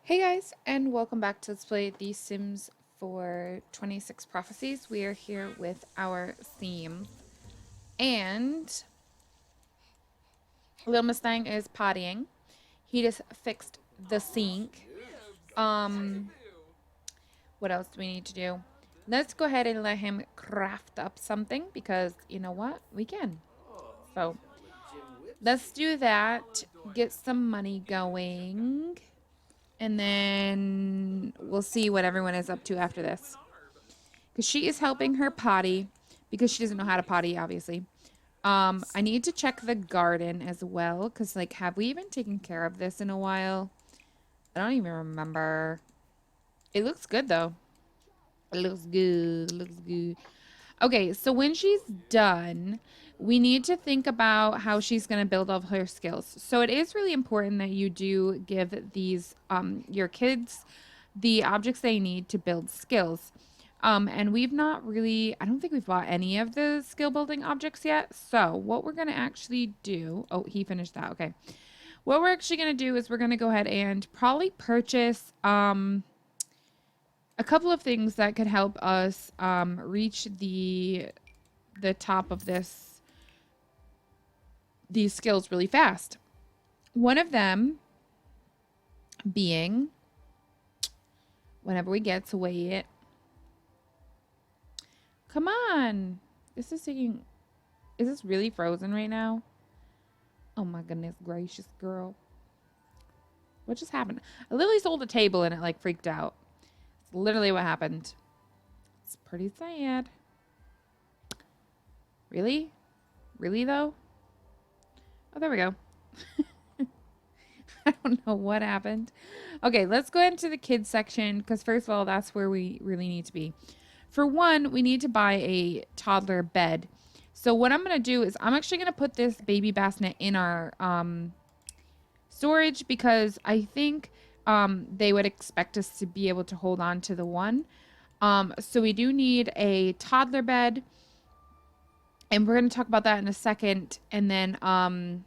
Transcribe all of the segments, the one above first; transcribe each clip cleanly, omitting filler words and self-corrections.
Hey guys, and welcome back to Let's Play The Sims for 26 Prophecies. We are here with our theme, and Little Mustang is pottying. He just fixed the sink. What else do we need to do? Let's go ahead and let him craft up something because you know what? We can. So let's do that. Get some money going. And then we'll see what everyone is up to after this. Because she is helping her potty. Because she doesn't know how to potty, obviously. I need to check the garden as well. Because, like, have we even taken care of this in a while? I don't even remember. It looks good, though. It looks good. It looks good. Okay, so when she's done, we need to think about how she's going to build all her skills. So it is really important that you do give these your kids the objects they need to build skills. And we've not really, I don't think we've bought any of the skill building objects yet. So what we're going to actually do, oh, he finished that. Okay. What we're actually going to do is we're going to go ahead and probably purchase a couple of things that could help us reach the top of these skills really fast. One of them being, whenever we get to weigh it. Come on. This is taking, is this really frozen right now? Oh my goodness gracious, girl. What just happened? I literally sold a table and it like freaked out. It's literally what happened. It's pretty sad. Really? Really though? Oh, there we go. I don't know what happened. Okay, let's go into the kids section because first of all, that's where we really need to be. For one, we need to buy a toddler bed. So what I'm going to do is I'm actually going to put this baby bassinet in our storage because I think they would expect us to be able to hold on to the one. So we do need a toddler bed. And we're going to talk about that in a second. And then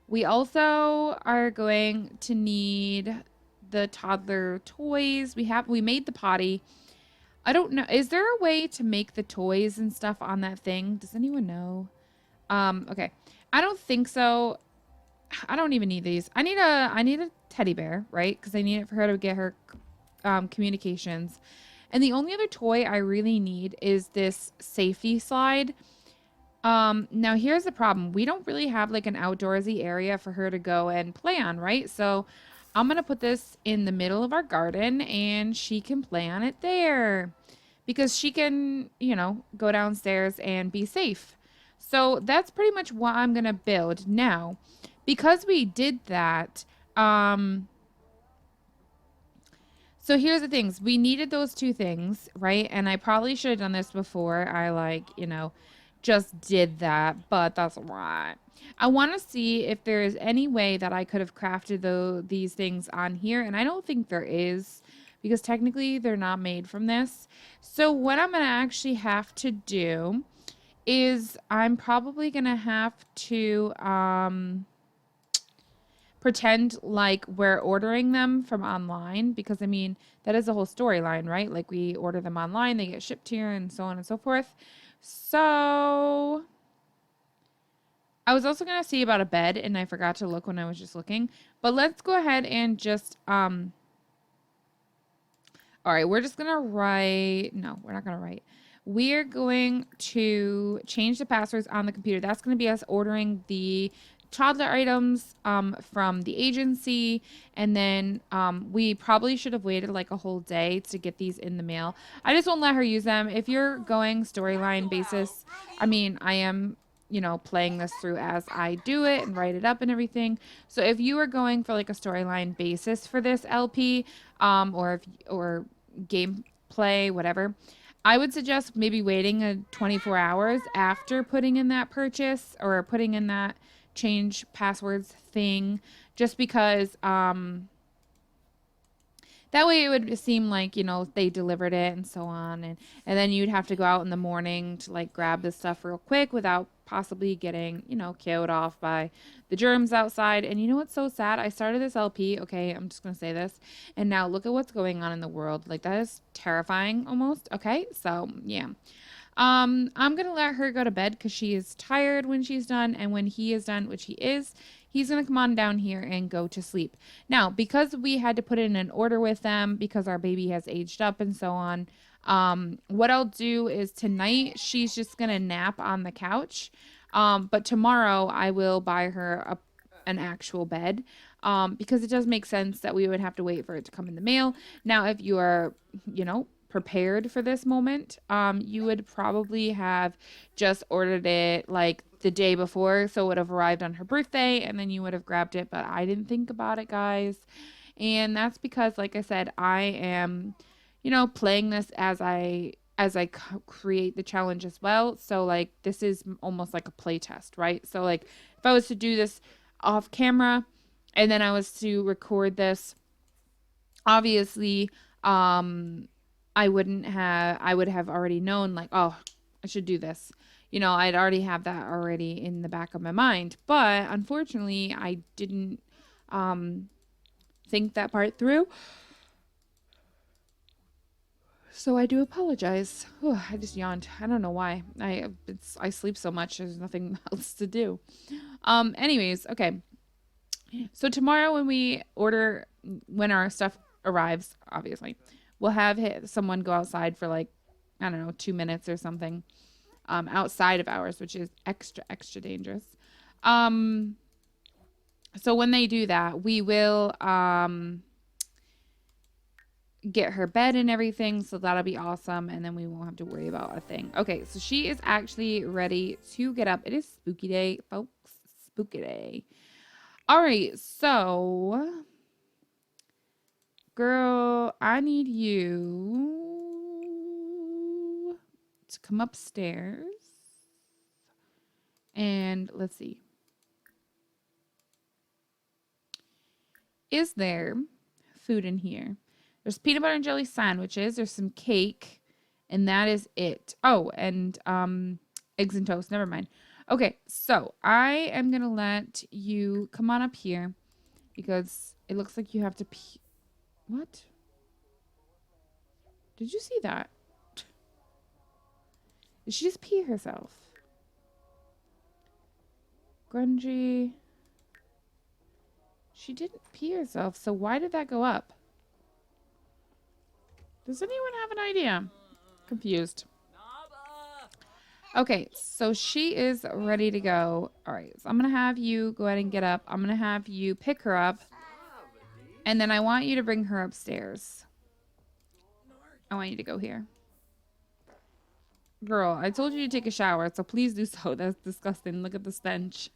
we also are going to need the toddler toys. We made the potty. I don't know. Is there a way to make the toys and stuff on that thing? Does anyone know? Okay. I don't think so. I don't even need these. I need a teddy bear, right? Because I need it for her to get her communications. And the only other toy I really need is this safety slide. Now here's the problem. We don't really have like an outdoorsy area for her to go and play on, right? So I'm going to put this in the middle of our garden and she can play on it there because she can, you know, go downstairs and be safe. So that's pretty much what I'm going to build. Now, because we did that, so here's the things. We needed those two things, right? And I probably should have done this before I like, you know, just did that, but that's all right. I want to see if there is any way that I could have crafted these things on here, and I don't think there is because technically they're not made from this. So what I'm going to actually have to do is I'm probably going to have to pretend like we're ordering them from online because I mean that is the whole storyline, right? Like we order them online, they get shipped here and so on and so forth. So I was also going to see about a bed and I forgot to look when I was just looking, but let's go ahead and just all right, we're just going to write, no, we're not going to write. We're going to change the passwords on the computer. That's going to be us ordering the toddler items from the agency, and then we probably should have waited like a whole day to get these in the mail. I just won't let her use them. If you're going storyline basis, I mean, I am, you know, playing this through as I do it and write it up and everything. So if you are going for like a storyline basis for this LP or gameplay, whatever, I would suggest maybe waiting 24 hours after putting in that purchase or putting in that change passwords thing, just because That way it would seem like, you know, they delivered it and so on. And then you'd have to go out in the morning to like grab the stuff real quick without possibly getting, you know, killed off by the germs outside. And you know what's so sad? I started this LP. Okay, I'm just going to say this. And now look at what's going on in the world. Like that is terrifying almost. Okay, so yeah. I'm gonna let her go to bed because she is tired when she's done, and when he is done, which he is, he's gonna come on down here and go to sleep. Now, because we had to put in an order with them because our baby has aged up and so on, what I'll do is tonight she's just gonna nap on the couch. But tomorrow I will buy her an actual bed. Because it does make sense that we would have to wait for it to come in the mail. Now, if you are, you know, prepared for this moment, you would probably have just ordered it like the day before, so it would have arrived on her birthday and then you would have grabbed it. But I didn't think about it, guys, and that's because, like I said, I am, you know, playing this as I create the challenge as well. So like this is almost like a play test, right? So like if I was to do this off camera and then I was to record this, obviously, I would have already known like, oh, I should do this. You know, I'd already have that already in the back of my mind. But unfortunately, I didn't think that part through. So I do apologize. Whew, I just yawned. I don't know why. I sleep so much. There's nothing else to do. Anyways, okay. So tomorrow when our stuff arrives, obviously, we'll have someone go outside for like, I don't know, 2 minutes or something, outside of ours, which is extra, extra dangerous. Um, so when they do that, we will, get her bed and everything. So that'll be awesome. And then we won't have to worry about a thing. Okay. So she is actually ready to get up. It is spooky day, folks. Spooky day. All right. So, girl, I need you to come upstairs. And let's see. Is there food in here? There's peanut butter and jelly sandwiches. There's some cake. And that is it. Oh, and eggs and toast. Never mind. Okay, so I am going to let you come on up here because it looks like you have to pee. What? Did you see that? Did she just pee herself? Grungy. She didn't pee herself, so why did that go up? Does anyone have an idea? Confused. Okay, so she is ready to go. All right, so I'm going to have you go ahead and get up. I'm going to have you pick her up. And then I want you to bring her upstairs. I want you to go here. Girl, I told you to take a shower, so please do so. That's disgusting. Look at the stench.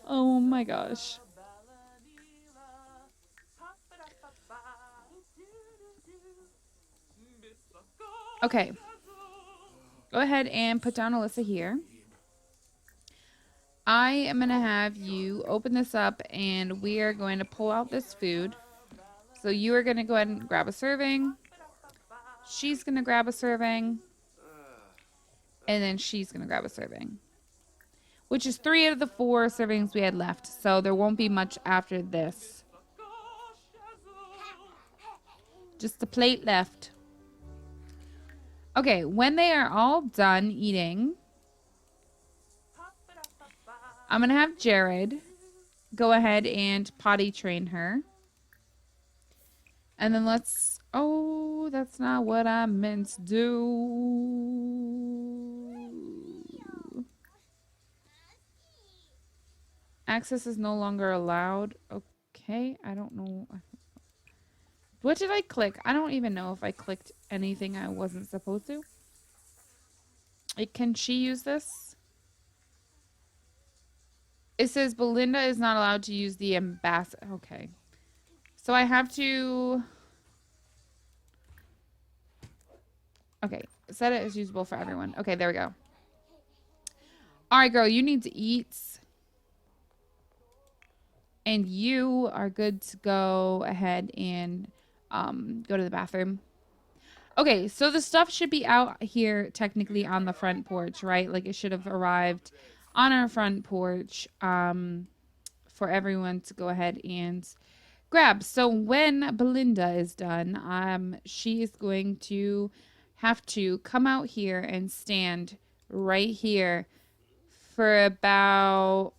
Oh my gosh. Okay. Go ahead and put down Alyssa here. I am going to have you open this up and we are going to pull out this food. So you are going to go ahead and grab a serving. She's going to grab a serving. And then she's going to grab a serving. Which is 3 out of the 4 servings we had left. So there won't be much after this. Just a plate left. Okay, when they are all done eating, I'm going to have Jared go ahead and potty train her. And then let's... Oh, that's not what I meant to do. Access is no longer allowed. Okay, I don't know. What did I click? I don't even know if I clicked anything I wasn't supposed to. Like, can she use this? It says Belinda is not allowed to use the ambassador. Okay. So I have to... Okay. Set it as usable for everyone. Okay, there we go. All right, girl. You need to eat. And you are good to go ahead and go to the bathroom. Okay, so the stuff should be out here technically on the front porch, right? Like it should have arrived on our front porch for everyone to go ahead and grab. So when Belinda is done, she is going to have to come out here and stand right here for about.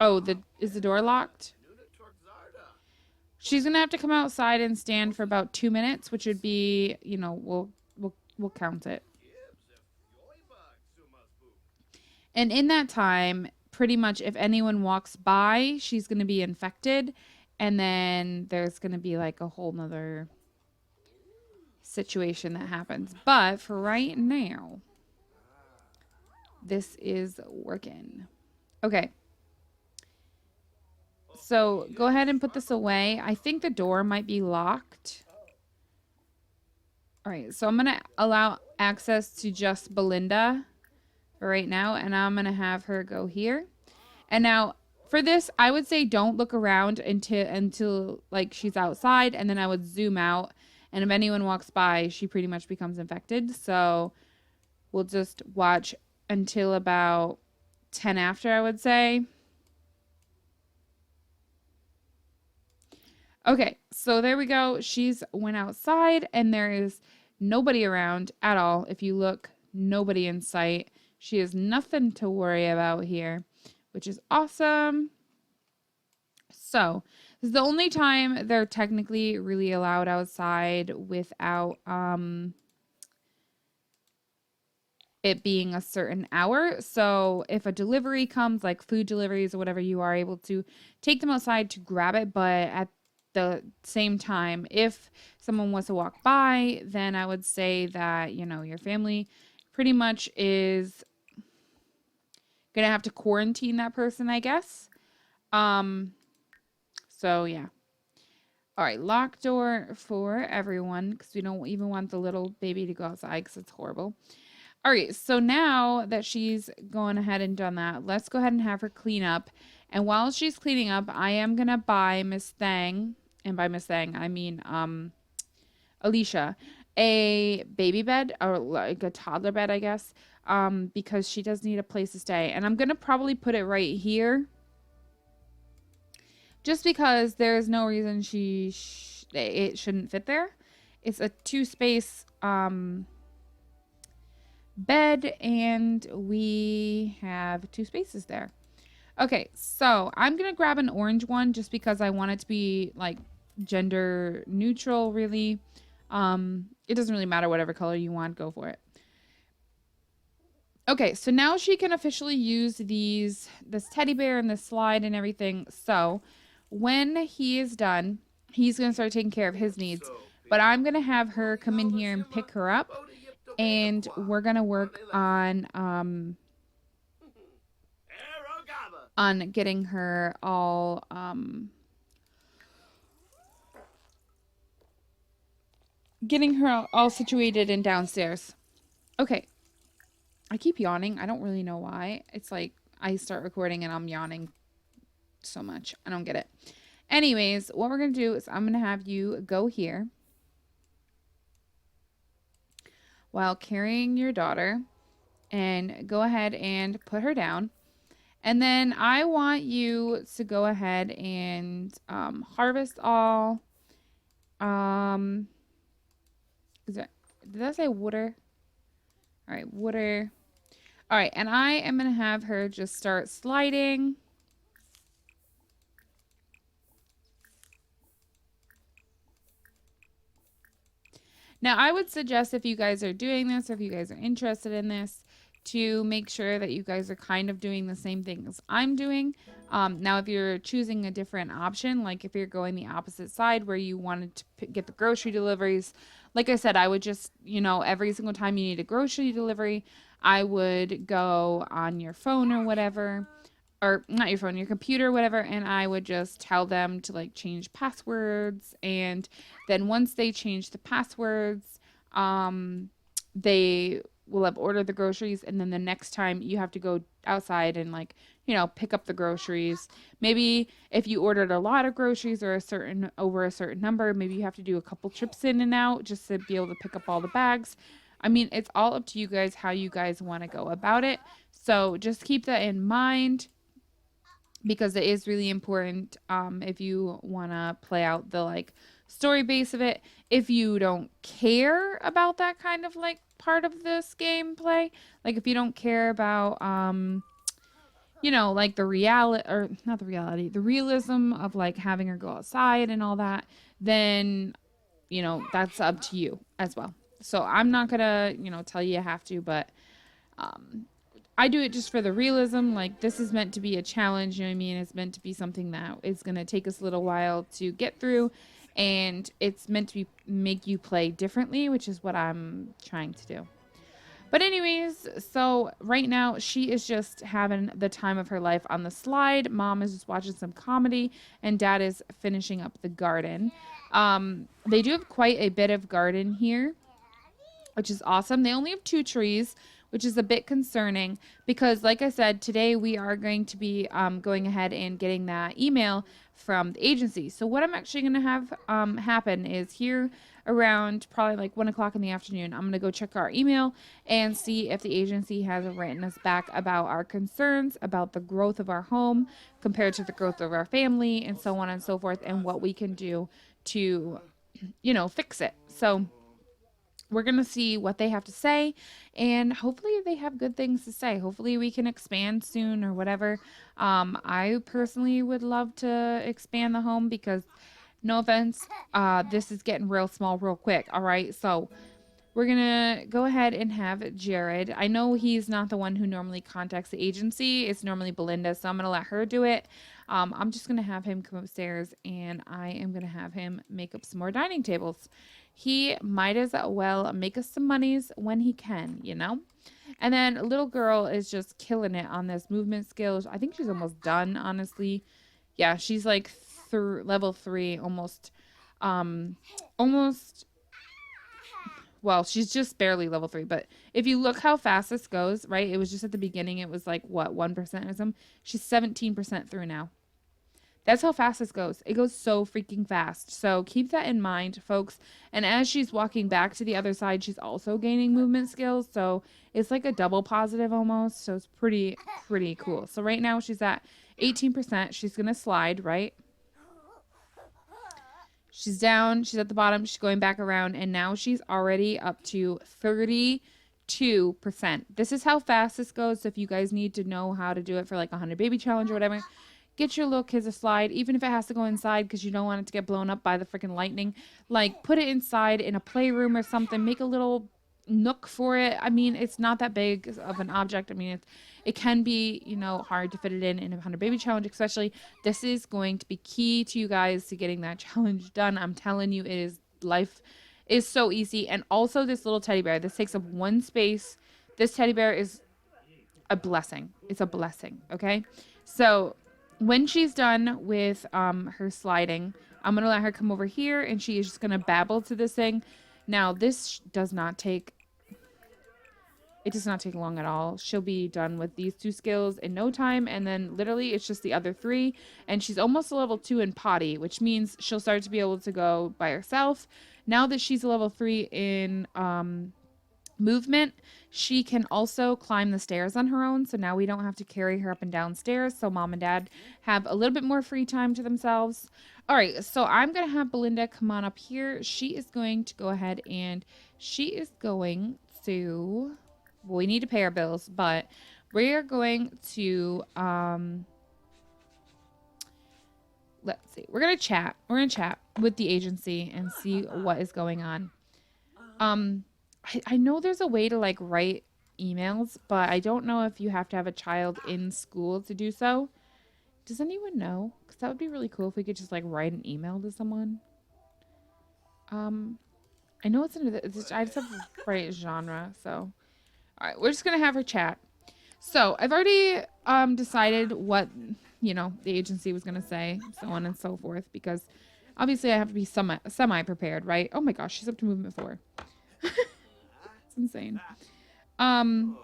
Oh, is the door locked? She's gonna have to come outside and stand for about 2 minutes, which would be, we'll count it. And in that time, pretty much if anyone walks by, she's gonna be infected, and then there's gonna be like a whole nother situation that happens. But for right now, this is working. Okay. So go ahead and put this away. I think the door might be locked. All right, so I'm going to allow access to just Belinda for right now, and I'm going to have her go here. And now for this, I would say don't look around until like she's outside, and then I would zoom out. And if anyone walks by, she pretty much becomes infected. So we'll just watch until about 10 after, I would say. Okay, so there we go. She's went outside and there is nobody around at all. If you look, nobody in sight. She has nothing to worry about here, which is awesome. So this is the only time they're technically really allowed outside without it being a certain hour. So if a delivery comes, like food deliveries or whatever, you are able to take them outside to grab it. But at the same time, if someone was to walk by, then I would say that, your family pretty much is gonna have to quarantine that person, I guess. So yeah. All right, lock door for everyone because we don't even want the little baby to go outside because it's horrible. All right, so now that she's gone ahead and done that, let's go ahead and have her clean up. And while she's cleaning up, I am going to buy Miss Thang, and by Miss Thang, I mean Alicia, a baby bed, or like a toddler bed, I guess, because she does need a place to stay. And I'm going to probably put it right here, just because there's no reason it shouldn't fit there. It's a 2-space bed, and we have 2 spaces there. Okay, so I'm gonna grab an orange one just because I want it to be like gender neutral, really. It doesn't really matter whatever color you want, go for it. Okay, so now she can officially use this teddy bear and this slide and everything. So when he is done, he's gonna start taking care of his needs. But I'm gonna have her come in here and pick her up, and we're gonna work on getting her all situated and downstairs. Okay, I keep yawning. I don't really know why. It's like I start recording and I'm yawning so much. I don't get it. Anyways, what we're gonna do is I'm gonna have you go here while carrying your daughter and go ahead and put her down. And then I want you to go ahead and harvest all. Did I say water? All right, water. All right, and I am going to have her just start sliding. Now, I would suggest if you guys are doing this or if you guys are interested in this, to make sure that you guys are kind of doing the same thing as I'm doing. Now, if you're choosing a different option, like if you're going the opposite side where you wanted to get the grocery deliveries, like I said, I would just, every single time you need a grocery delivery, I would go on your phone or whatever, or not your phone, your computer, or whatever, and I would just tell them to like change passwords. And then once they change the passwords, they will have ordered the groceries, and then the next time you have to go outside and like, pick up the groceries. Maybe if you ordered a lot of groceries or over a certain number, maybe you have to do a couple trips in and out just to be able to pick up all the bags. I mean, it's all up to you guys how you guys want to go about it. So just keep that in mind because it is really important if you want to play out the like story base of it. If you don't care about that kind of like part of this gameplay, like if you don't care about like the reality, or not the reality, the realism of like having her go outside and all that, then that's up to you as well. So I'm not gonna tell you have to, but um I do it just for the realism. Like, this is meant to be a challenge, you know what I mean? It's meant to be something that is going to take us a little while to get through. And it's meant to make you play differently, which is what I'm trying to do. But anyways, so right now she is just having the time of her life on the slide. Mom is just watching some comedy, and Dad is finishing up the garden. They do have quite a bit of garden here, which is awesome. They only have 2 trees, which is a bit concerning because, like I said, today we are going to be going ahead and getting that email from the agency. So what I'm actually going to have happen is here around probably like 1 o'clock in the afternoon, I'm going to go check our email and see if the agency has written us back about our concerns about the growth of our home compared to the growth of our family and so on and so forth, and what we can do to, fix it. So we're going to see what they have to say, and hopefully they have good things to say. Hopefully we can expand soon or whatever. I personally would love to expand the home because, no offense, this is getting real small real quick. All right. So we're going to go ahead and have Jared. I know he's not the one who normally contacts the agency. It's normally Belinda. So I'm going to let her do it. I'm just going to have him come upstairs, and I am going to have him make up some more dining tables. He might as well make us some monies when he can, And then little girl is just killing it on this movement skills. I think she's almost done, honestly. Yeah, she's like level 3, almost. Almost. Well, she's just barely level 3. But if you look how fast this goes, right? It was just at the beginning. It was like, what, 1% or something? She's 17% through now. That's how fast this goes. It goes so freaking fast. So keep that in mind, folks. And as she's walking back to the other side, she's also gaining movement skills. So it's like a double positive almost. So it's pretty cool. So right now she's at 18%. She's going to slide, right? She's down. She's at the bottom. She's going back around. And now she's already up to 32%. This is how fast this goes. So if you guys need to know how to do it for like 100 baby challenge or whatever, get your little kids a slide, even if it has to go inside because you don't want it to get blown up by the freaking lightning. Like, put it inside in a playroom or something. Make a little nook for it. I mean, it's not that big of an object. I mean, it can be, hard to fit it in a 100 baby challenge, especially. This is going to be key to you guys to getting that challenge done. I'm telling you, life is so easy. And also this little teddy bear, this takes up 1 space. This teddy bear is a blessing. It's a blessing. Okay. So when she's done with her sliding, I'm going to let her come over here, and she is just going to babble to this thing. Now, this does not take long at all. She'll be done with these 2 skills in no time, and then literally it's just the other 3, and she's almost a level 2 in potty, which means she'll start to be able to go by herself. Now that she's a level 3 in movement, she can also climb the stairs on her own. So now we don't have to carry her up and down stairs. So Mom and Dad have a little bit more free time to themselves. All right, so I'm going to have Belinda come on up here. She is going to go ahead and she is going to, well, we need to pay our bills, but we're going to, let's see, we're going to chat. We're going to chat with the agency and see what is going on. I know there's a way to like write emails, but I don't know if you have to have a child in school to do so. Does anyone know? Because that would be really cool if we could just like write an email to someone. I know it's under I just have the right genre. So, all right, we're just going to have her chat. So I've already decided what, the agency was going to say, so on and so forth, because obviously I have to be semi prepared, right? Oh my gosh, she's up to movement 4. Insane. Um,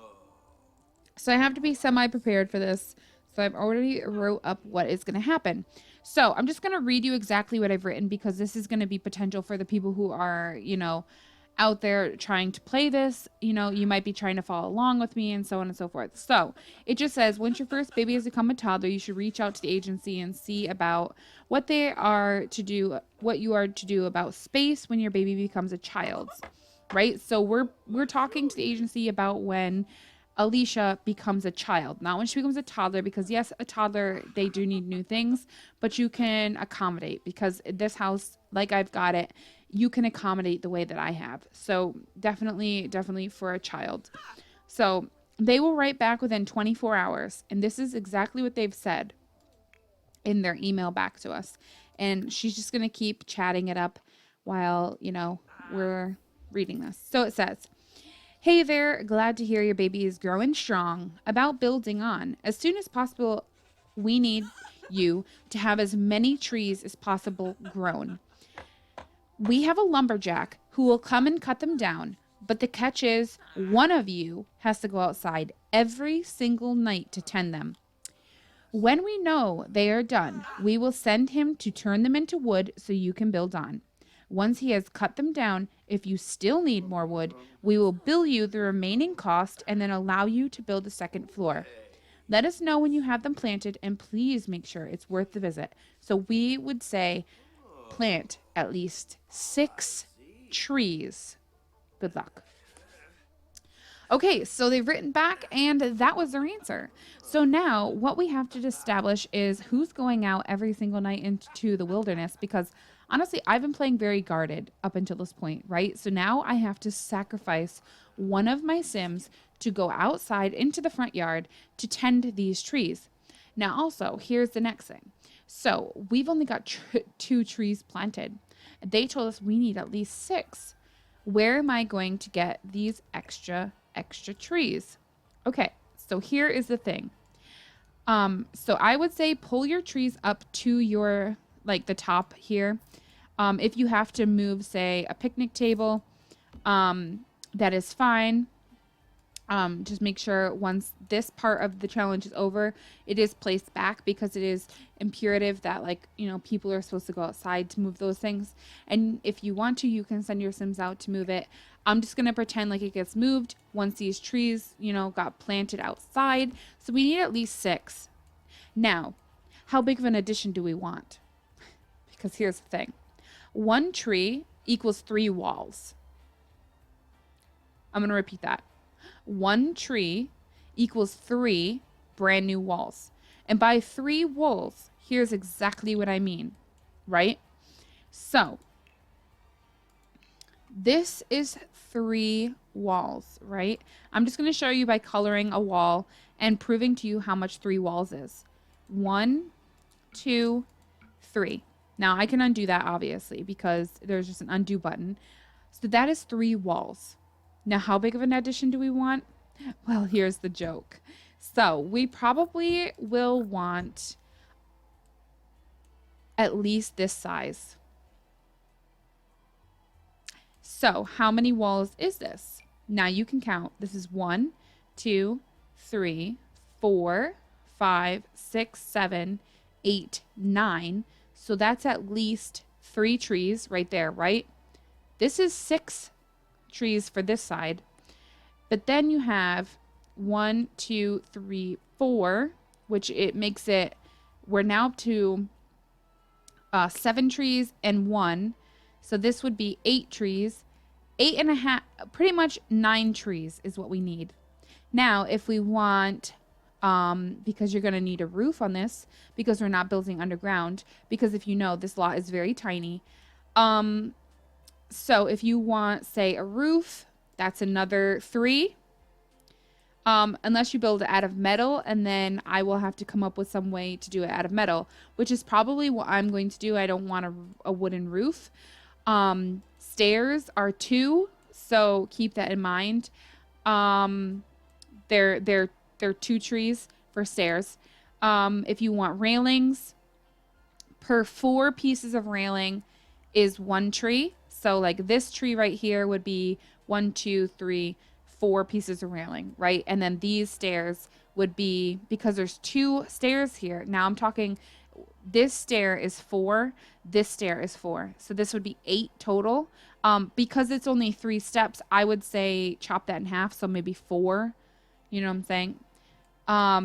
so I have to be semi-prepared for this. So I've already wrote up what is going to happen. So I'm just going to read you exactly what I've written because this is going to be potential for the people who are, out there trying to play this. You might be trying to follow along with me and so on and so forth. So it just says, once your first baby has become a toddler, you should reach out to the agency and see about what you are to do about space when your baby becomes a child. Right? So we're talking to the agency about when Alicia becomes a child, not when she becomes a toddler, because yes, a toddler, they do need new things, but you can accommodate because this house, like I've got it, you can accommodate the way that I have. So definitely for a child. So they will write back within 24 hours. And this is exactly what they've said in their email back to us. And she's just going to keep chatting it up while, we're reading this. So it says, "Hey there, glad to hear your baby is growing strong. About building on. As soon as possible, we need you to have as many trees as possible grown. We have a lumberjack who will come and cut them down, but the catch is one of you has to go outside every single night to tend them. When we know they are done, we will send him to turn them into wood so you can build on. Once he has cut them down, if you still need more wood, we will bill you the remaining cost and then allow you to build a second floor. Let us know when you have them planted and please make sure it's worth the visit." So we would say plant at least 6 trees. Good luck. Okay, so they've written back and that was their answer. So now what we have to establish is who's going out every single night into the wilderness, because honestly, I've been playing very guarded up until this point, right? So now I have to sacrifice one of my Sims to go outside into the front yard to tend these trees. Now also, here's the next thing. So we've only got 2 trees planted. They told us we need at least 6. Where am I going to get these extra trees? Okay, so here is the thing. So I would say pull your trees up to your, like the top here. If you have to move, say, a picnic table, that is fine. Just make sure once this part of the challenge is over, it is placed back because it is imperative that people are supposed to go outside to move those things. And if you want to, you can send your Sims out to move it. I'm just going to pretend like it gets moved once these trees, got planted outside. So we need at least 6. Now, how big of an addition do we want? Because here's the thing. 1 tree equals 3 walls. I'm going to repeat that. 1 tree equals 3 brand new walls. And by 3 walls, here's exactly what I mean, right? So this is 3 walls, right? I'm just going to show you by coloring a wall and proving to you how much 3 walls is. 1, 2, 3. Now I can undo that obviously because there's just an undo button. So that is 3 walls. Now, how big of an addition do we want? Well, here's the joke. So we probably will want at least this size. So how many walls is this? Now you can count. This is 1, 2, 3, 4, 5, 6, 7, 8, 9. So that's at least 3 trees right there, right? This is 6 trees for this side. But then you have 1, 2, 3, 4, which it makes it, we're now up to 7 trees and 1. So this would be 8 trees. 8.5, pretty much 9 trees is what we need. Now, if we want, because you're going to need a roof on this, because we're not building underground, because if you know, this lot is very tiny. So if you want, say, a roof, that's another 3. Unless you build it out of metal, and then I will have to come up with some way to do it out of metal, which is probably what I'm going to do. I don't want a wooden roof. Stairs are 2, so keep that in mind. They're 2 trees for stairs. If you want railings, per 4 pieces of railing is 1 tree. So like this tree right here would be 1, 2, 3, 4 pieces of railing, right? And then these stairs would be, because there's 2 stairs here. Now I'm talking, this stair is 4, this stair is 4. So this would be 8 total. Because it's only 3 steps, I would say chop that in half. So maybe 4, you know what I'm saying? I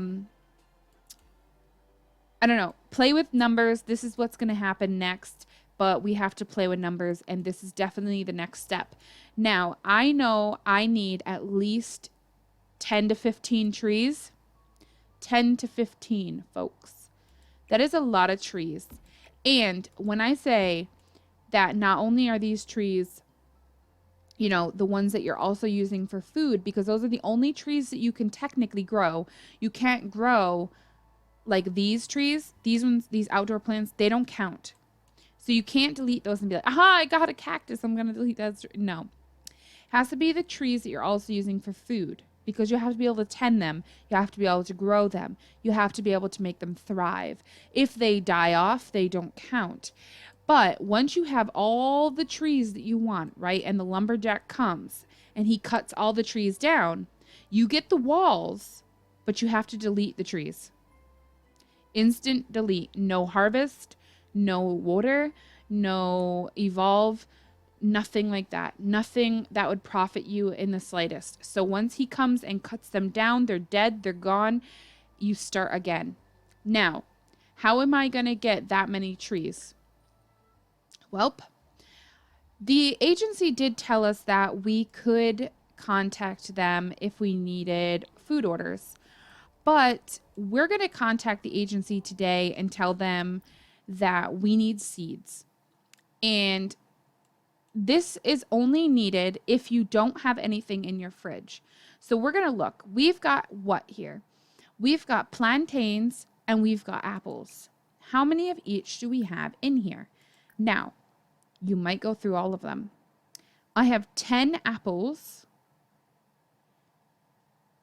don't know. Play with numbers. This is what's going to happen next, but we have to play with numbers, and this is definitely the next step. Now, I know I need at least 10 to 15 trees. 10 to 15, folks. That is a lot of trees. And when I say that not only are these trees, you know, the ones that you're also using for food, because those are the only trees that you can technically grow. You can't grow like these trees, these ones, these outdoor plants, they don't count. So you can't delete those and be like, aha, I got a cactus, I'm going to delete that. No. It has to be the trees that you're also using for food, because you have to be able to tend them. You have to be able to grow them. You have to be able to make them thrive. If they die off, they don't count. But once you have all the trees that you want, right, and the lumberjack comes and he cuts all the trees down, you get the walls, but you have to delete the trees. Instant delete. No harvest, no water, no evolve, nothing like that. Nothing that would profit you in the slightest. So once he comes and cuts them down, they're dead, they're gone, you start again. Now, how am I going to get that many trees? Well, the agency did tell us that we could contact them if we needed food orders. But we're going to contact the agency today and tell them that we need seeds. And this is only needed if you don't have anything in your fridge. So we're going to look. We've got what here? We've got plantains and we've got apples. How many of each do we have in here? Now, you might go through all of them. I have 10 apples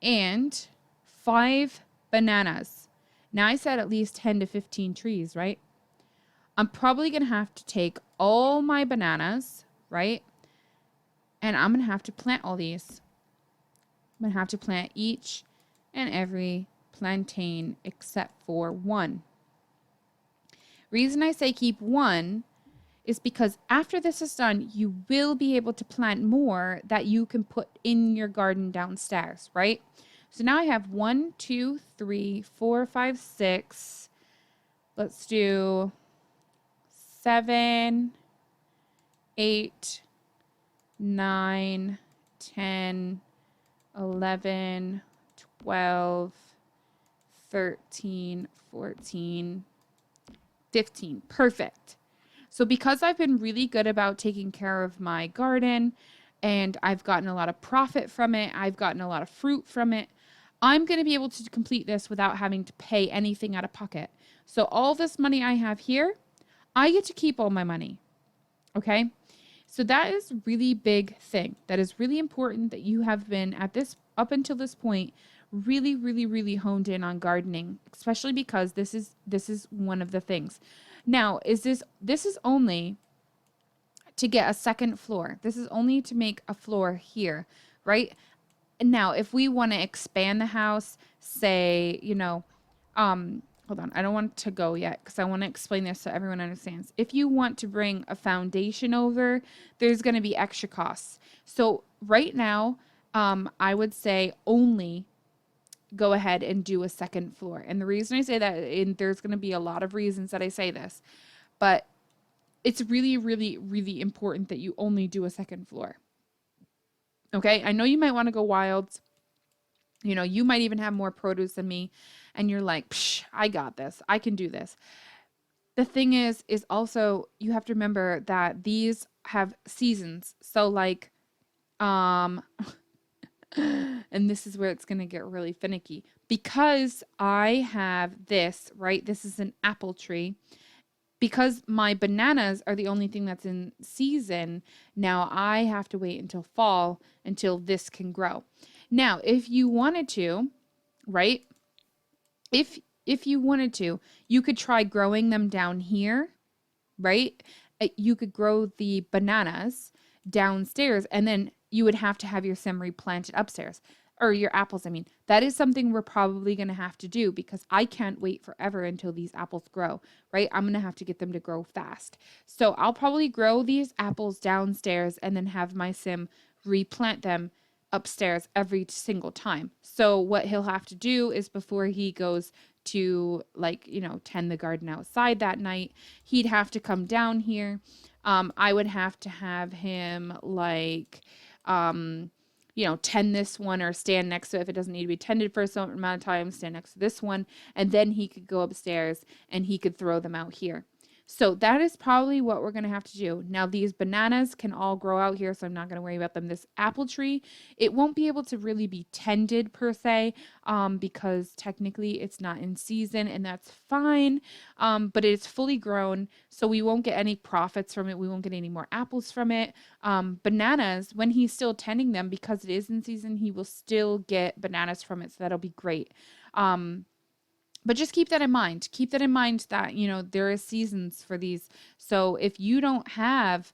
and 5 bananas. Now I said at least 10 to 15 trees, right? I'm probably going to have to take all my bananas, right? And I'm going to have to plant all these. I'm going to have to plant each and every plantain except for 1. Reason I say keep 1 is because after this is done, you will be able to plant more that you can put in your garden downstairs, right? So now I have 1, 2, 3, 4, 5, 6. Let's do 7, 8, 9, 10, 11, 12, 13, 14, 15. Perfect. So because I've been really good about taking care of my garden and I've gotten a lot of profit from it, I've gotten a lot of fruit from it, I'm going to be able to complete this without having to pay anything out of pocket. So all this money I have here, I get to keep all my money. Okay? So that is a really big thing. That is really important that you have been up until this point really, really, really honed in on gardening, especially because this is one of the things. Now, this is only to get a second floor. This is only to make a floor here, right? Now, if we want to expand the house, say, hold on, I don't want to go yet because I want to explain this so everyone understands. If you want to bring a foundation over, there's going to be extra costs. So right now, I would say only go ahead and do a second floor. And the reason I say that, and there's going to be a lot of reasons that I say this, but it's really, really, really important that you only do a second floor. Okay, I know you might want to go wild. You know, you might even have more produce than me, and you're like, psh, I got this. I can do this. The thing is also you have to remember that these have seasons. So like, and this is where it's going to get really finicky. Because I have this, right? This is an apple tree. Because my bananas are the only thing that's in season, now I have to wait until fall until this can grow. Now, if you wanted to, right? If you wanted to, you could try growing them down here, right? You could grow the bananas downstairs and then you would have to have your sim replanted upstairs, or your apples. I mean, that is something we're probably going to have to do because I can't wait forever until these apples grow, right? I'm going to have to get them to grow fast. So I'll probably grow these apples downstairs and then have my sim replant them upstairs every single time. So what he'll have to do is before he goes to, like, tend the garden outside that night, he'd have to come down here. I would have to have him, like, tend this one or stand next to it if it doesn't need to be tended for a certain amount of time, stand next to this one, and then he could go upstairs and he could throw them out here. So that is probably what we're going to have to do. Now, these bananas can all grow out here, so I'm not going to worry about them. This apple tree, it won't be able to really be tended per se, because technically it's not in season, and that's fine. But it's fully grown, so we won't get any profits from it. We won't get any more apples from it. Bananas, when he's still tending them, because it is in season, he will still get bananas from it, so that'll be great. But just keep that in mind. Keep that in mind that, there is seasons for these. So if you don't have,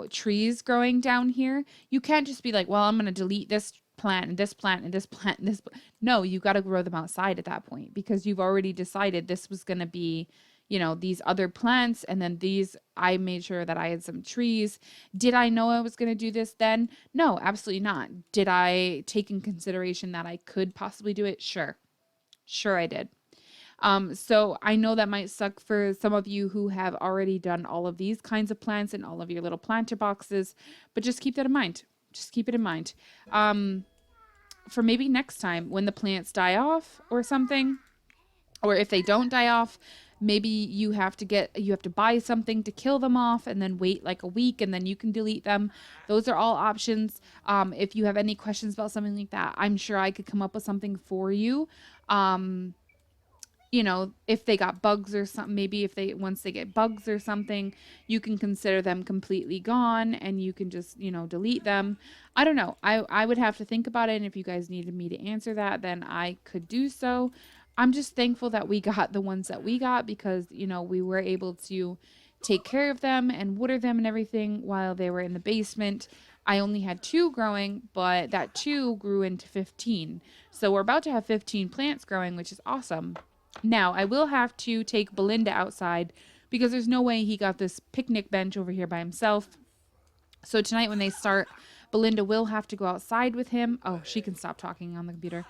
trees growing down here, you can't just be like, well, I'm going to delete this plant and this plant and this plant and this. No, you got to grow them outside at that point because you've already decided this was going to be, these other plants. And then these, I made sure that I had some trees. Did I know I was going to do this then? No, absolutely not. Did I take in consideration that I could possibly do it? Sure. Sure, I did. So I know that might suck for some of you who have already done all of these kinds of plants in all of your little planter boxes, but just keep that in mind. Just keep it in mind. For maybe next time when the plants die off or something, or if they don't die off, maybe you have to buy something to kill them off and then wait like a week and then you can delete them. Those are all options. If you have any questions about something like that, I'm sure I could come up with something for you. If they got bugs or something, maybe once they get bugs or something, you can consider them completely gone and you can just, delete them. I don't know. I would have to think about it. And if you guys needed me to answer that, then I could do so. I'm just thankful that we got the ones that we got because, we were able to take care of them and water them and everything while they were in the basement. I only had 2 growing, but that 2 grew into 15. So we're about to have 15 plants growing, which is awesome. Now, I will have to take Belinda outside because there's no way he got this picnic bench over here by himself. So tonight when they start, Belinda will have to go outside with him. Oh, she can stop talking on the computer.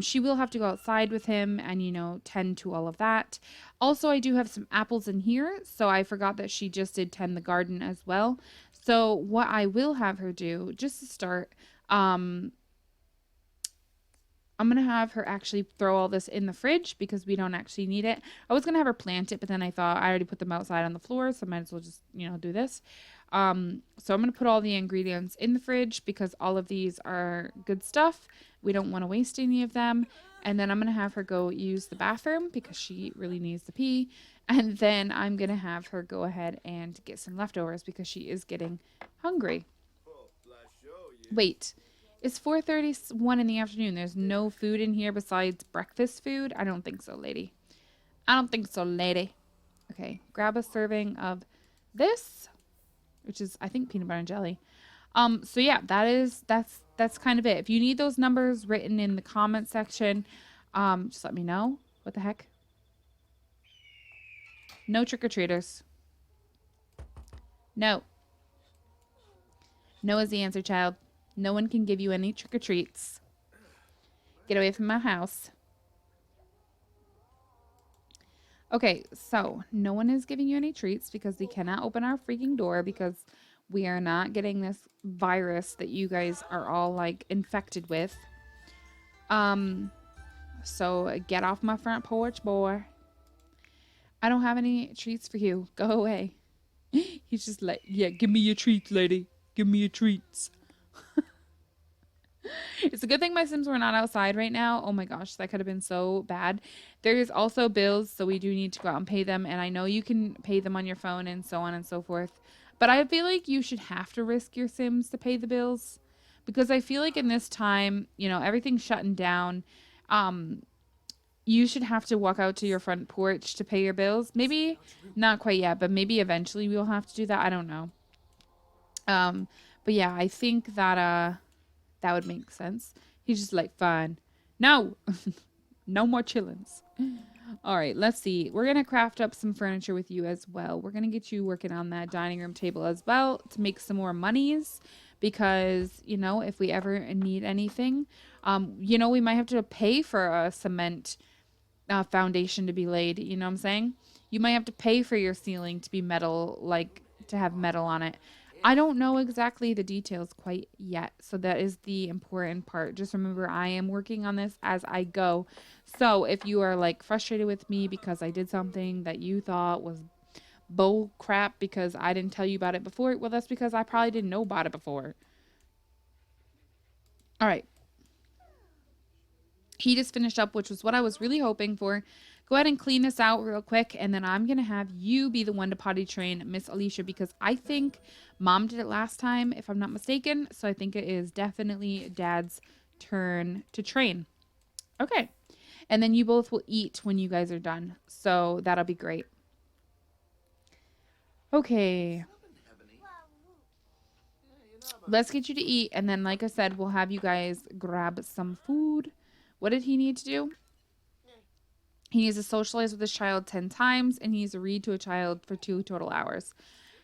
She will have to go outside with him and, tend to all of that. Also, I do have some apples in here, so I forgot that she just did tend the garden as well. So what I will have her do, just to start, I'm going to have her actually throw all this in the fridge because we don't actually need it. I was going to have her plant it, but then I thought I already put them outside on the floor, so I might as well just, do this. So I'm going to put all the ingredients in the fridge because all of these are good stuff. We don't want to waste any of them. And then I'm going to have her go use the bathroom because she really needs to pee. And then I'm going to have her go ahead and get some leftovers because she is getting hungry. Wait. It's 4:31 in the afternoon. There's no food in here besides breakfast food? I don't think so, lady. I don't think so, lady. Okay, grab a serving of this, which is, I think, peanut butter and jelly. So yeah, that's kind of it. If you need those numbers written in the comment section, just let me know. What the heck? No trick-or-treaters. No. No is the answer, child. No one can give you any trick-or-treats. Get away from my house. Okay, so no one is giving you any treats because we cannot open our freaking door because we are not getting this virus that you guys are all, like, infected with. So get off my front porch, boy. I don't have any treats for you. Go away. He's just like, yeah, give me your treats, lady. Give me your treats. It's a good thing my Sims were not outside right now. Oh my gosh, that could have been so bad. There's also bills, so we do need to go out and pay them. And I know you can pay them on your phone and so on and so forth. But I feel like you should have to risk your Sims to pay the bills. Because I feel like in this time, everything's shutting down. You should have to walk out to your front porch to pay your bills. Maybe not quite yet, but maybe eventually we'll have to do that. I don't know. But yeah, I think that that would make sense. He's just like, fine. No. No more chillins. All right, let's see. We're going to craft up some furniture with you as well. We're going to get you working on that dining room table as well to make some more monies because, you know, if we ever need anything, you know, we might have to pay for a cement foundation to be laid. You know what I'm saying? You might have to pay for your ceiling to be metal, like to have metal on it. I don't know exactly the details quite yet. So that is the important part. Just remember, I am working on this as I go. So if you are like frustrated with me because I did something that you thought was bull crap because I didn't tell you about it before, well, that's because I probably didn't know about it before. All right. He just finished up, which was what I was really hoping for. Go ahead and clean this out real quick, and then I'm going to have you be the one to potty train Miss Alicia because I think Mom did it last time, if I'm not mistaken. So I think it is definitely Dad's turn to train. Okay. And then you both will eat when you guys are done. So that'll be great. Okay. Let's get you to eat, and then, like I said, we'll have you guys grab some food. What did he need to do? He needs to socialize with his child 10 times, and he needs to read to a child for 2 total hours.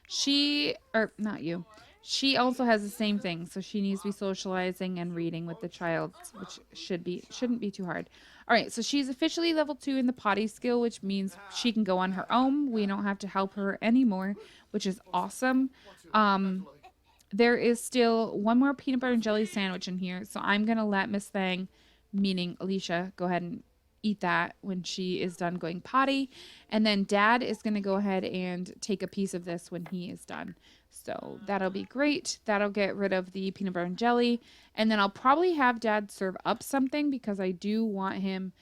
She, or not you, she also has the same thing. So she needs to be socializing and reading with the child, which shouldn't be too hard. All right, so she's officially level 2 in the potty skill, which means she can go on her own. We don't have to help her anymore, which is awesome. There is still one more peanut butter and jelly sandwich in here, so I'm gonna let Miss Thang, meaning Alicia, go ahead and eat that when she is done going potty. And then Dad is going to go ahead and take a piece of this when he is done. So that'll be great. That'll get rid of the peanut butter and jelly. And then I'll probably have Dad serve up something because I do want him.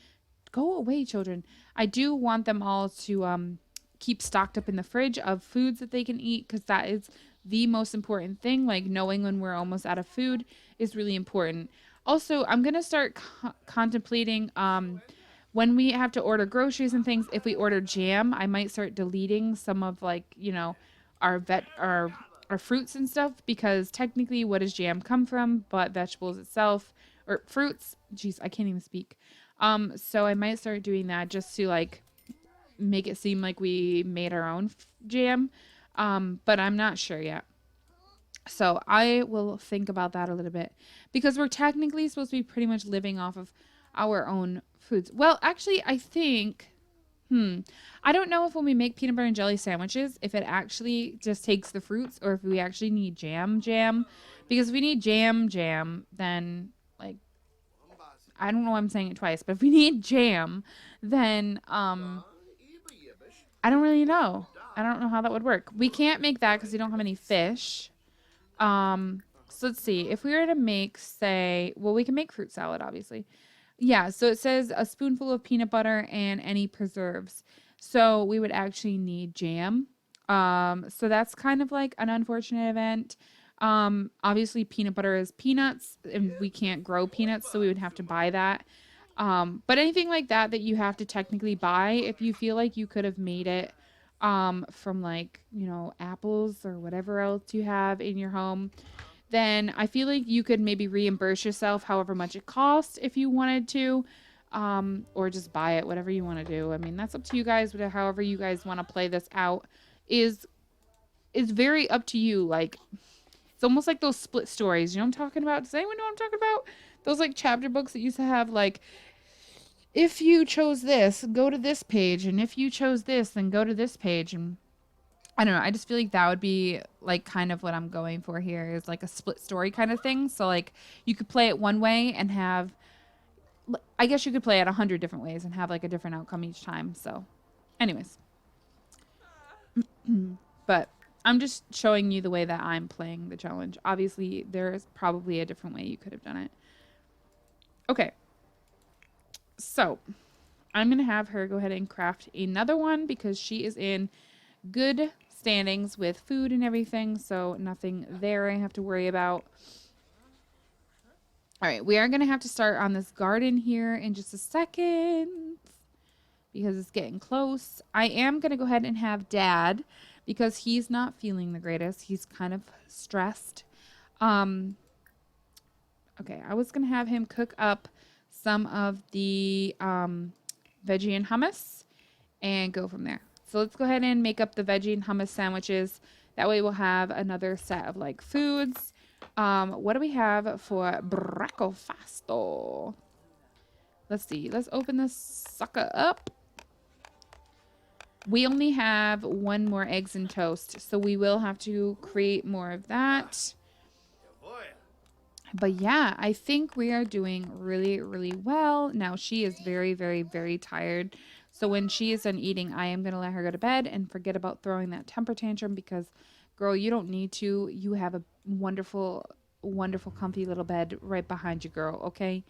Go away, children. I do want them all to keep stocked up in the fridge of foods that they can eat because that is the most important thing. Like knowing when we're almost out of food is really important. Also, I'm going to start contemplating when we have to order groceries and things, if we order jam, I might start deleting some of like, you know, our fruits and stuff because technically what does jam come from but vegetables itself or fruits. Jeez, I can't even speak. So I might start doing that just to like make it seem like we made our own jam. But I'm not sure yet. So I will think about that a little bit because we're technically supposed to be pretty much living off of our own foods. Well, actually, I think, I don't know if when we make peanut butter and jelly sandwiches, if it actually just takes the fruits or if we actually need jam. Because if we need jam, then like, I don't know why I'm saying it twice, but if we need jam, then, I don't really know. I don't know how that would work. We can't make that because we don't have any fish. So let's see. If we were to make, say, well, we can make fruit salad, obviously. Yeah, so it says a spoonful of peanut butter and any preserves. So we would actually need jam. So that's kind of like an unfortunate event. Obviously peanut butter is peanuts and we can't grow peanuts, so we would have to buy that. But anything like that that you have to technically buy, if you feel like you could have made it from like, you know, apples or whatever else you have in your home, then I feel like you could maybe reimburse yourself however much it costs if you wanted to, or just buy it, whatever you want to do. I mean, that's up to you guys, but however you guys want to play this out is very up to you. Like, it's almost like those split stories. You know what I'm talking about? Does anyone know what I'm talking about? Those like chapter books that used to have like, if you chose this, go to this page, and if you chose this, then go to this page. And I don't know. I just feel like that would be like kind of what I'm going for here is like a split story kind of thing. So like you could play it one way and have, I guess you could play it 100 different ways and have like a different outcome each time. So anyways, but I'm just showing you the way that I'm playing the challenge. Obviously there's probably a different way you could have done it. Okay. So I'm going to have her go ahead and craft another one because she is in good standings with food and everything. So nothing there I have to worry about. All right. We are going to have to start on this garden here in just a second because it's getting close. I am going to go ahead and have Dad because he's not feeling the greatest. He's kind of stressed. Um, okay, I was gonna have him cook up some of the veggie and hummus and go from there. So let's go ahead and make up the veggie and hummus sandwiches. That way we'll have another set of like foods. What do we have for breakfast? Let's see. Let's open this sucker up. We only have one more eggs and toast, so we will have to create more of that. But yeah, I think we are doing really, really well. Now she is very, very, very tired. So when she is done eating, I am going to let her go to bed and forget about throwing that temper tantrum because, girl, you don't need to. You have a wonderful, wonderful, comfy little bed right behind you, girl. Okay.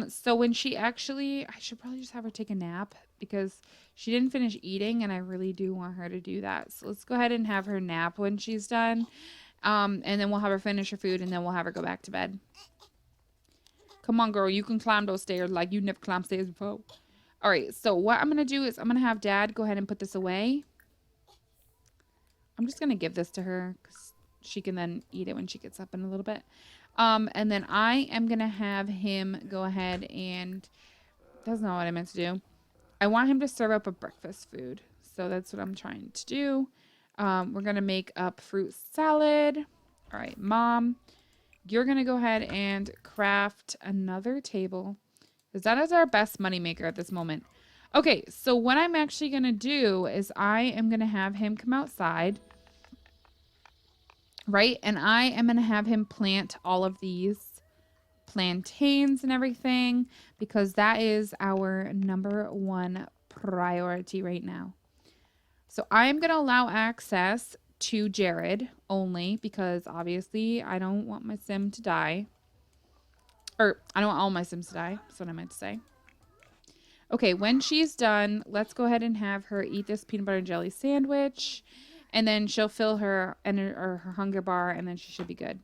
So when she actually, I should probably just have her take a nap because she didn't finish eating and I really do want her to do that. So let's go ahead and have her nap when she's done. And then we'll have her finish her food and then we'll have her go back to bed. Come on, girl. You can climb those stairs like you never climbed stairs before. All right. So what I'm going to do is I'm going to have Dad go ahead and put this away. I'm just going to give this to her because she can then eat it when she gets up in a little bit. And then I am going to have him go ahead and that's not what I meant to do. I want him to serve up a breakfast food. So that's what I'm trying to do. We're going to make up fruit salad. All right, Mom, you're going to go ahead and craft another table because that is our best moneymaker at this moment. Okay, so what I'm actually going to do is I am going to have him come outside, right? And I am going to have him plant all of these plantains and everything because that is our number one priority right now. So I'm going to allow access to Jared only because obviously I don't want my sim to die. Or I don't want all my sims to die. That's what I meant to say. Okay, when she's done, let's go ahead and have her eat this peanut butter and jelly sandwich. And then she'll fill her her hunger bar and then she should be good.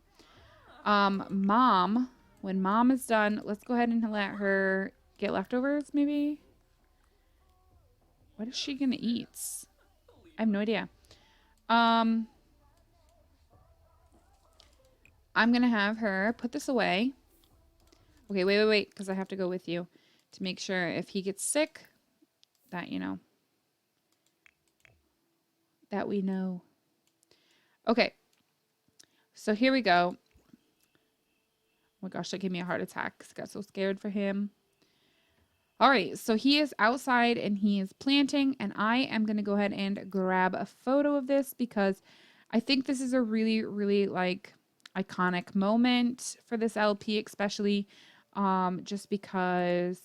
Mom, when Mom is done, let's go ahead and let her get leftovers maybe. What is she going to eat? I have no idea. I'm going to have her put this away. Okay, wait, because I have to go with you to make sure if he gets sick that, you know, that we know. Okay, so here we go. Oh my gosh, that gave me a heart attack because I got so scared for him. All right, so he is outside and he is planting, and I am going to go ahead and grab a photo of this because I think this is a really, really like iconic moment for this LP, especially just because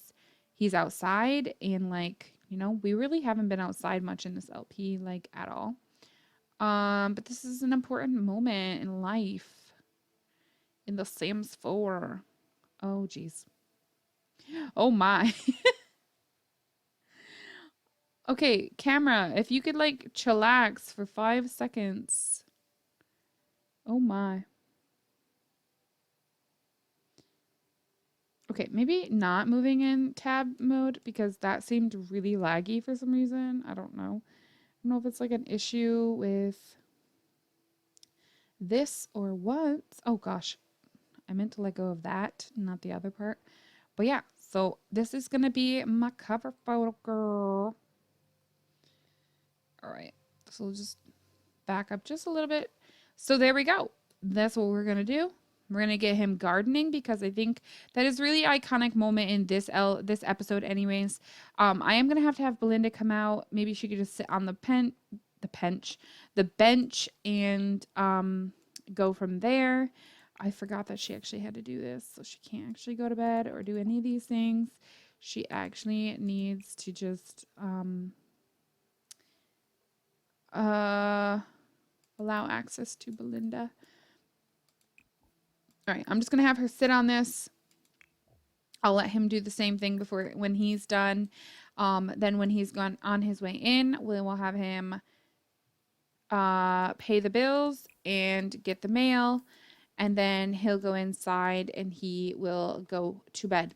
he's outside and like, you know, we really haven't been outside much in this LP like at all. But this is an important moment in life in the Sims 4. Oh, geez. Oh my. Okay, camera, if you could like chillax for 5 seconds. Oh my. Okay, maybe not moving in tab mode because that seemed really laggy for some reason. I don't know. I don't know if it's like an issue with this or what. Oh gosh. I meant to let go of that, not the other part. But yeah, so this is going to be my cover photo, girl. All right. So we'll just back up just a little bit. So there we go. That's what we're going to do. We're going to get him gardening because I think that is really iconic moment in this episode anyways. I am going to have Belinda come out. Maybe she could just sit on the bench and go from there. I forgot that she actually had to do this, so she can't actually go to bed or do any of these things. She actually needs to just allow access to Belinda. All right, I'm just going to have her sit on this. I'll let him do the same thing when he's done. Then when he's gone on his way in, we'll have him pay the bills and get the mail. And then he'll go inside and he will go to bed.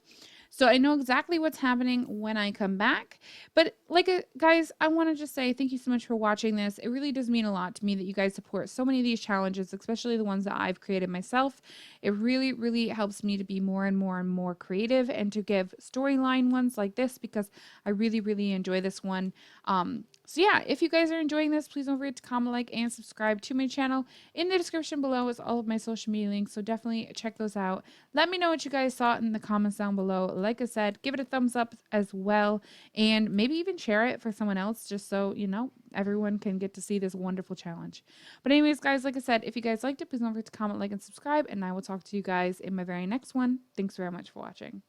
So I know exactly what's happening when I come back. But like guys, I want to just say thank you so much for watching this. It really does mean a lot to me that you guys support so many of these challenges, especially the ones that I've created myself. It really, really helps me to be more and more and more creative and to give storyline ones like this because I really, really enjoy this one. So yeah, if you guys are enjoying this, please don't forget to comment, like, and subscribe to my channel. In the description below is all of my social media links, so definitely check those out. Let me know what you guys thought in the comments down below. Like I said, give it a thumbs up as well, and maybe even share it for someone else just so, you know, everyone can get to see this wonderful challenge. But anyways, guys, like I said, if you guys liked it, please don't forget to comment, like, and subscribe, and I will talk to you guys in my very next one. Thanks very much for watching.